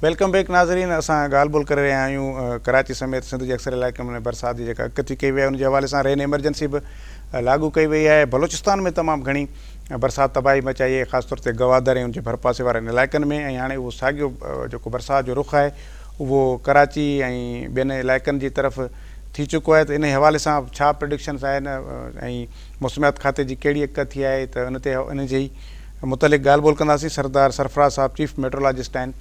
Welcome back नाज़रीन। असां ॻाल्हि ॿोल करे रहिया आहियूं कराची समेत सिंध जे अक्सर इलाइक़े में बरसाति जी जेका अॻकथी कई वई आहे उन जे हवाले सां रेन एमरजेंसी बि लागू कई वई आहे। बलोचिस्तान में तमामु घणी बरसाति तबाही मचाई आहे, ख़ासि तौर ते गवादर ऐं उनजे भरपासे वारनि इलाइक़नि में। ऐं हाणे उहो साॻियो जेको बरसाति जो रुख़ आहे उहो कराची ऐं ॿियनि इलाइक़नि जी तरफ़ थी चुको आहे। त इन हवाले सां छा प्रिडिक्शन्स आहिनि ऐं मौसमियात खाते जी कहिड़ी अॻकथी आहे, त उन ते इन जे ई मुतलिक़ ॻाल्हि ॿोल कंदासीं। सरदार सरफराज साहब चीफ मेट्रोलॉजिस्ट आहिनि,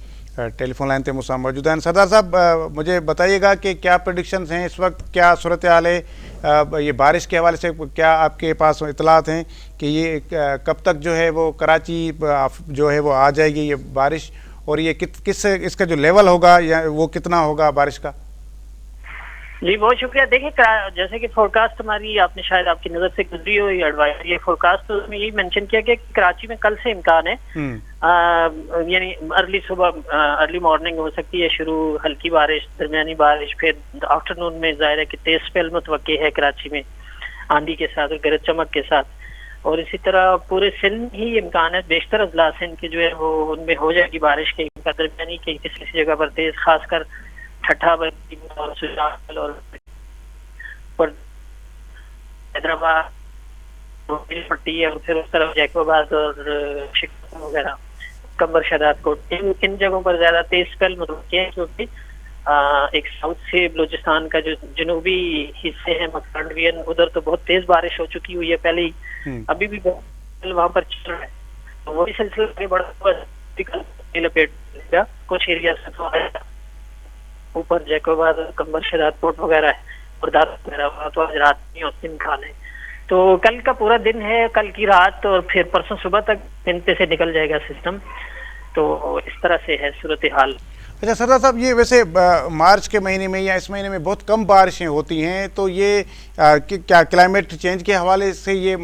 टेलीफोन लाइन पे मुझसे मौजूद हैं। सरदार साहब, मुझे बताइएगा कि क्या प्रेडिक्शंस हैं इस वक्त, क्या सूरत हाल है ये बारिश के हवाले से, क्या आपके पास इतलात हैं कि ये कब तक जो है वो कराची जो है वो आ जाएगी ये बारिश, और ये किस इसका जो लेवल होगा या वो कितना होगा बारिश का? जी बहुत शुक्रिया। देखिए, जैसे कि फोरकास्ट हमारी आपने शायद आपकी नज़र से गुजरी हो, ये एडवाइजरी ये फोरकास्ट, तो उसमें यही मेंशन किया गया कि कराची में कल से इम्कान है, यानी अर्ली मॉर्निंग हो सकती है शुरू हल्की बारिश, दरमियानी बारिश, फिर आफ्टरनून में ज़ाहिर है कि तेज स्पेल मुतवक्की है कराची में आंधी के साथ और गरज चमक के साथ। और इसी तरह पूरे सिंध में ही इम्कान है, बेशतर अजला सिंध के जो है वो उनमें हो जाएगी बारिश के, दरमियानी के किसी जगह पर तेज, खासकर ठट्ठा और सुजाल और हैदराबाद पट्टी है, और फिर उस तरफ जैकोबाद और शिकागो वगैरह, कंबर शदात कोट, इन जगहों पर ज्यादा तेज स्पेल मुतवक्की है, क्योंकि एक साउथ से बलूचिस्तान का जो जनूबी हिस्से हैं मकरांडवियन, उधर तो बहुत तेज बारिश हो चुकी हुई है पहले ही, अभी भी बहुत वहां पर चल रहा है। तो वही सिलसिला आगे बढ़ा लपेट कुछ एरिया से तो ऊपर जैकोबाद, कंबर शदात कोट वगैरह है और दाद वगैरह, तो आज रात में और इम्कान है। तो कल का पूरा दिन है, कल की रात और फिर परसों सुबह तक इन पे से निकल जाएगा सिस्टम। तो इस तरह से है सूरत हाल। अच्छा सरदार साहब, ये वैसे मार्च के महीने में या इस महीने में बहुत कम बारिशें होती हैं, तो ये क्या क्लाइमेट चेंज के हवाले से ये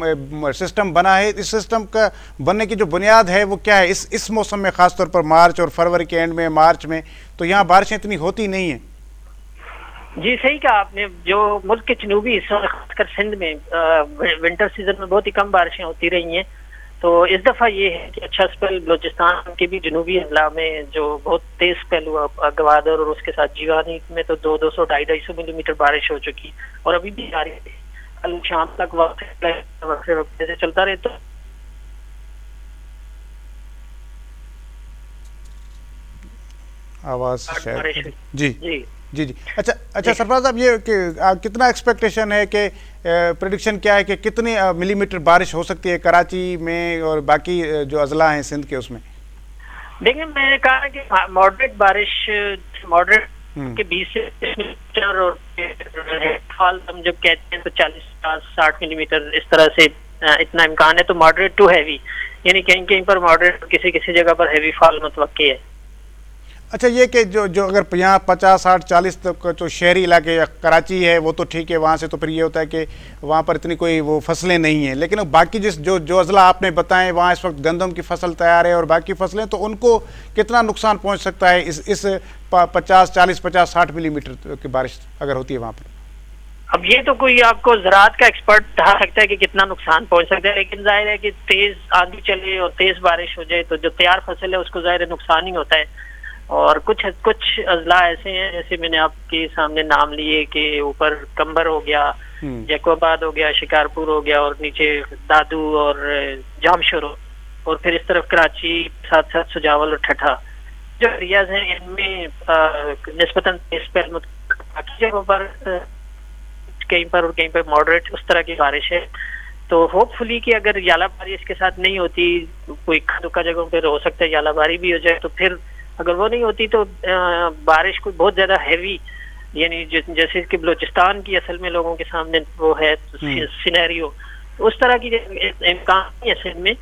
सिस्टम बना है? इस सिस्टम का बनने की जो बुनियाद है वो क्या है? इस मौसम में ख़ासतौर पर मार्च और फरवरी के एंड में, मार्च में, तो यहाँ बारिशें इतनी होती नहीं हैं। जी सही कहा आपने। जो मुल्क के जनूबी हिस्सों में खासकर सिंध में विंटर सीजन में बहुत ही कम बारिशें होती रही हैं। तो इस दफ़ा ये है कि अच्छा स्पेल बलूचिस्तान के भी जनूबी अजला में जो बहुत तेज स्पेल हुआ, गवादर और उसके साथ जीवानी में तो 200-250 मिलीमीटर बारिश हो चुकी, और अभी भी जारी है। कल शाम तक वक्त से चलता रहे। तो आवाज़ शायद जी जी जी जी अच्छा सरफराज साहब, ये कितना एक्सपेक्टेशन है कि प्रेडिक्शन क्या है कि कितनी मिलीमीटर बारिश हो सकती है कराची में और बाकी जो अजला हैं सिंध के उसमें? देखिए, मैंने कहा कि मॉडरेट बारिश, मॉडरेट के 20 से 30 मिलीमीटर, और फॉल हम जब कहते हैं तो 40-60 मिलीमीटर इस तरह से इतना इम्कान है। तो मॉडरेट टू हैवी, यानी कहीं कहीं पर मॉडरेट, किसी किसी जगह पर हैवी फॉल मुतवक्की है। अच्छा, ये कि जो अगर यहाँ 50-60-40 तक जो शहरी इलाके या कराची है वो तो ठीक है, वहाँ से तो फिर ये होता है कि वहाँ पर इतनी कोई वो फसलें नहीं हैं, लेकिन बाकी जो अजला आपने बताएं वहाँ इस वक्त गंदम की फसल तैयार है और बाकी फसलें, तो उनको कितना नुकसान पहुँच सकता है इस 50-60 मिलीमीटर की बारिश अगर होती है वहाँ पर? अब ये तो कोई आपको ज़राअत का एक्सपर्ट बता सकता है कि कितना नुकसान पहुँच सकता है, लेकिन जाहिर है कि तेज़ आंधी चले और तेज़ बारिश हो जाए तो जो तैयार फसल है उसको जाहिर नुकसान ही होता है। और कुछ अजला ऐसे हैं, जैसे मैंने आपके सामने नाम लिए कि ऊपर कंबर हो गया, जैकोबाद हो गया, शिकारपुर हो गया, और नीचे दादू और जामशोर, और फिर इस तरफ कराची, साथ साथ सुजावल और ठट्ठा जो एरियाज हैं, इनमें निस्बतन बाकी जगहों पर कहीं पर और कहीं पर मॉडरेट उस तरह की बारिश है। तो होपफुली कि अगर यालाबारी इसके साथ नहीं होती, कोई दुका जगहों पर हो सकता है यालाबारी भी हो जाए, तो फिर अगर वो नहीं होती तो बारिश कोई बहुत ज्यादा हैवी, यानी जैसे कि बलूचिस्तान की असल में लोगों के सामने वो है सिनेरियो, तो उस तरह की इम्कान है सिंध में,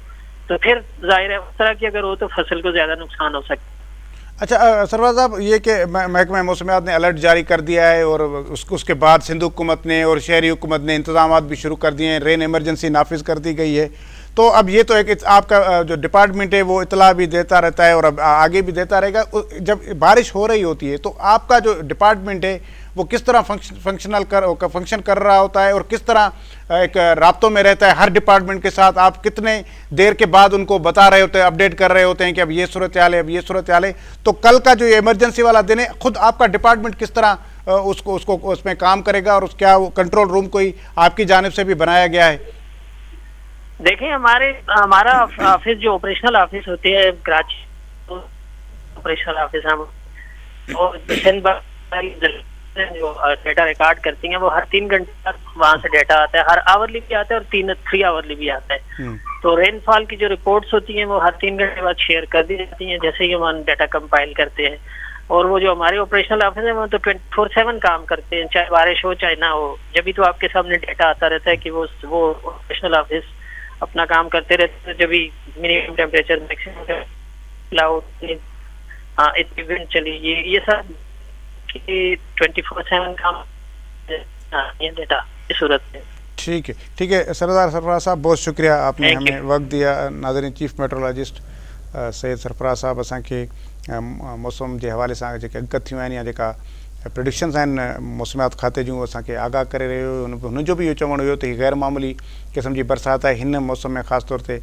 तो फिर जाहिर है उस तरह की अगर हो तो फसल को ज्यादा नुकसान हो सकता है। अच्छा सरफराज साहब, ये कि महकमा मौसमियात ने अलर्ट जारी कर दिया है और उसके बाद सिंध हुकूमत ने और शहरी हुकूमत ने इंतजाम भी शुरू कर दिए हैं, रेन एमरजेंसी नाफिज कर दी गई है, تو اب یہ تو ایک آپ کا جو ڈپارٹمنٹ ہے وہ اطلاع بھی دیتا رہتا ہے اور اب آگے بھی دیتا رہے گا. جب بارش ہو رہی ہوتی ہے تو آپ کا جو ڈپارٹمنٹ ہے وہ کس طرح فنکشن کر رہا ہوتا ہے اور کس طرح ایک رابطوں میں رہتا ہے ہر ڈپارٹمنٹ کے ساتھ؟ آپ کتنے دیر کے بعد ان کو بتا رہے ہوتے ہیں, اپڈیٹ کر رہے ہوتے ہیں کہ اب یہ صورتحال ہے, اب یہ صورتحال ہے؟ تو کل کا جو یہ ایمرجنسی والا دن ہے خود آپ کا ڈپارٹمنٹ کس طرح اس میں کام کرے گا, اور کیا وہ کنٹرول روم کوئی آپ کی جانب سے بھی بنایا گیا ہے؟ دیکھیں ہمارا آفس جو آپریشنل آفس ہوتی ہے کراچی آپریشنل آفس ہے, اور جو ڈیٹا ریکارڈ کرتی ہیں وہ ہر 3 گھنٹے تک وہاں سے ڈیٹا آتا ہے, ہر آورلی بھی آتا ہے اور 3 آورلی بھی آتا ہے. تو رین فال کی جو رپورٹس ہوتی ہیں وہ ہر 3 گھنٹے بعد شیئر کر دی جاتی ہیں جیسے ہی ہم ڈیٹا کمپائل کرتے ہیں. اور وہ جو ہمارے آپریشنل آفس ہیں وہ تو 24/7 کام کرتے ہیں, چاہے بارش ہو چاہے نہ ہو. جبھی تو آپ کے سامنے ڈیٹا آتا رہتا ہے کہ وہ آپریشنل آفس اپنا کام کرتے رہتے ہیں. جبھی منیمم ٹیمپریچر میکسیمم کلاؤڈ اتنی ونڈ چلی, یہ سب 24/7 کام ڈیٹا اس صورت میں. ٹھیک ہے سردار سرفراز صاحب, بہت شکریہ آپ نے ہمیں وقت دیا. ناظرین, چیف میٹرولوجسٹ سید سرفراز صاحب असां खे मौसम जे हवाले सां जेके अॻकथि थियूं आहिनि या जेका प्रिडिक्शन्स आहिनि मौसमियात खाते जूं असांखे आगाह करे रहियो हुयो, हुनजो बि इहो चवणु हुयो त हीअ गैर मामूली क़िस्म जी बरसाति आहे हिन मौसम में, ख़ासि तौर ते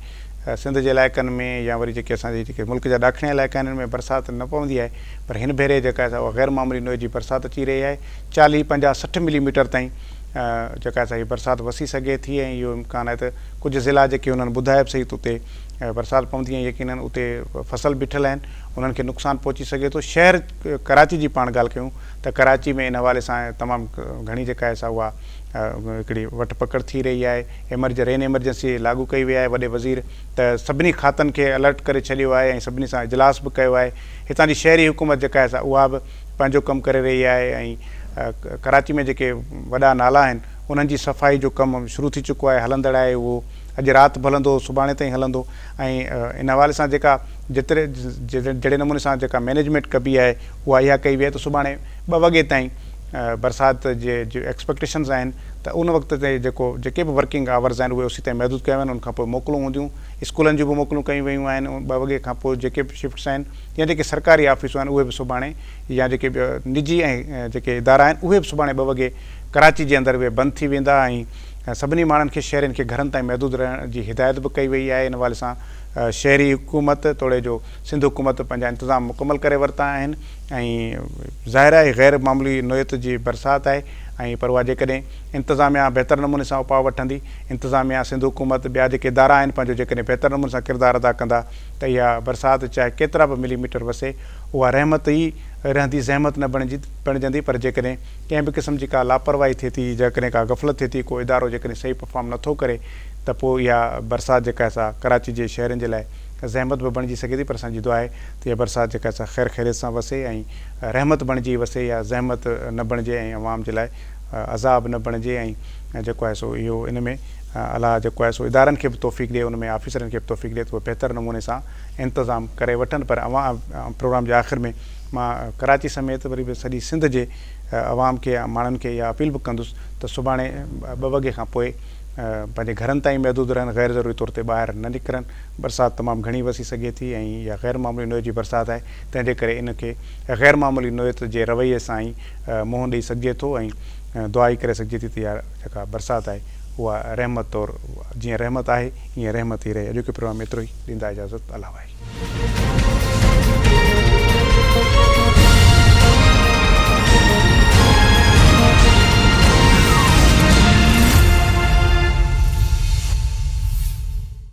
सिंध जे इलाइक़नि में या वरी जेके असांजे जेके मुल्क जा ॾाखिणी इलाइक़ा आहिनि, इनमें बरसाति न पवंदी आहे. पर हिन भेरे जेका आहे उहा गैर मामूली नोए जी बरसाति अची रही आहे. 40, 50, 60 मिलीमीटर ताईं जेका आहे हीअ बरसाति वसी सघे थी. ऐं इहो इम्कान आहे त कुझु ज़िला जेके उन्हनि ॿुधाए बि सही त उते बरसाति पवंदी ऐं यकीनन उते फसल बीठल आहिनि, उन्हनि खे नुक़सानु पहुची सघे थो. शहर कराची जी पाण ॻाल्हि कयूं त कराची में इन हवाले सां तमामु घणी जेका आहे सा उहा हिकिड़ी वठ पकड़ थी रही आहे. रेन एमरजेंसी लागू कई वई आहे. वॾे वज़ीर त सभिनी खातनि खे अलर्ट करे छॾियो आहे ऐं सभिनी सां इजलास बि कयो आहे. हितां जी शहरी हुकूमत जेका आहे सा उहा बि पंहिंजो कमु करे रही आहे. ऐं कराची में जेके वॾा नाला आहिनि उन्हनि जी सफ़ाई जो कमु शुरू थी चुको आहे, हलंदड़ आहे. उहो अॼु राति बि हलंदो, सुभाणे ताईं हलंदो. ऐं इन हवाले सां जेका जहिड़े नमूने सां जेका मैनेजमेंट कबी आहे उहा इहा कई वई आहे त सुभाणे 2 वॻे ताईं बरसाति जे एक्सपेक्टेशन्स आहिनि त उन वक़्त ते जेके बि वर्किंग आवर्स आहिनि उहे उसी ताईं महदूद कया आहिनि. उनखां पोइ मोकलूं हूंदियूं, स्कूलनि जूं बि मोकलूं कयूं वयूं आहिनि. 2 वॻे खां पोइ जेके बि शिफ्ट्स आहिनि या जेके सरकारी ऑफिसूं आहिनि उहे बि सुभाणे, या जेके निजी ऐं जेके इदारा आहिनि उहे बि सुभाणे 2 वॻे कराची जे अंदरि उहे बंदि थी वेंदा. ऐं सभिनी माण्हुनि खे शहरनि खे घरनि ताईं महदूद रहण जी हिदायत बि कई वई आहे. इन हवाले सां शहरी हुकूमत तोड़े जो सिंध हुकूमत पंहिंजा इंतिज़ाम मुकमल करे वरिता आहिनि. ऐं ज़ाहिर आहे गैर मामूली नोयत जी बरसाति आहे. ऐं पर उहा जेकॾहिं इंतिज़ामिया बहितर नमूने सां उपाउ वठंदी, इंतिज़ामिया सिंध हुकूमत ॿिया जेके इदारा आहिनि पंहिंजो जेकॾहिं बहितर नमूने सां किरदारु अदा कंदा त इहा बरसाति चाहे केतिरा बि मिलीमीटर वसे उहा रहमत ई रहंदी, ज़हमत न बणिजंदी. पर जेकॾहिं कंहिं बि क़िस्म जी का लापरवाही थिए थी, जेकॾहिं का गफ़लत थिए थी, को इदारो जेकॾहिं सही परफॉर्म नथो करे त पोइ इहा बरसाति जेका आहे सा कराची जे शहरनि जे लाइ ज़हमत बि बणिजी सघे थी. पर असांजी दुआ आहे त इहा बरसाति जेका आहे सा ख़ैर ख़ैरियत सां वसे ऐं रहमत बणिजी वसे, या ज़हमत न बणिजे ऐं अवाम जे लाइ अज़ाब न बणिजे. ऐं जेको आहे सो इहो इन में अलाह जेको आहे सो इदारनि खे बि तौफ़ीक़ ॾिए, उन में ऑफिसरनि खे बि तौफ़ीक़ ॾिए त उहे बहितर नमूने सां इंतिज़ाम करे वठनि. पर प्रोग्राम जे आख़िर में मां कराची समेत वरी बि सॼी सिंध जे अवाम खे या माण्हुनि खे इहा अपील बि कंदुसि त सुभाणे 2 वॻे खां पोइ पंहिंजे घरनि ताईं महदूद रहनि, गैर ज़रूरी तौर ते ॿाहिरि न निकिरनि. बरसाति तमामु घणी वसी सघे थी ऐं इहा गैर मामूली नोयत जी बरसाति आहे. तंहिंजे करे इनखे गैर मामूली नोयत जे रवैये सां ई मुंहुं ॾेई सघिजे थो ऐं दुआ ई करे सघिजे थी त इहा जेका बरसाति आहे उहा रहमत तौरु जीअं रहमत आहे ईअं रहमत ई रहे. अॼु जो प्रोग्राम एतिरो ई, ॾींदा इजाज़त, अल्लाह वाहे.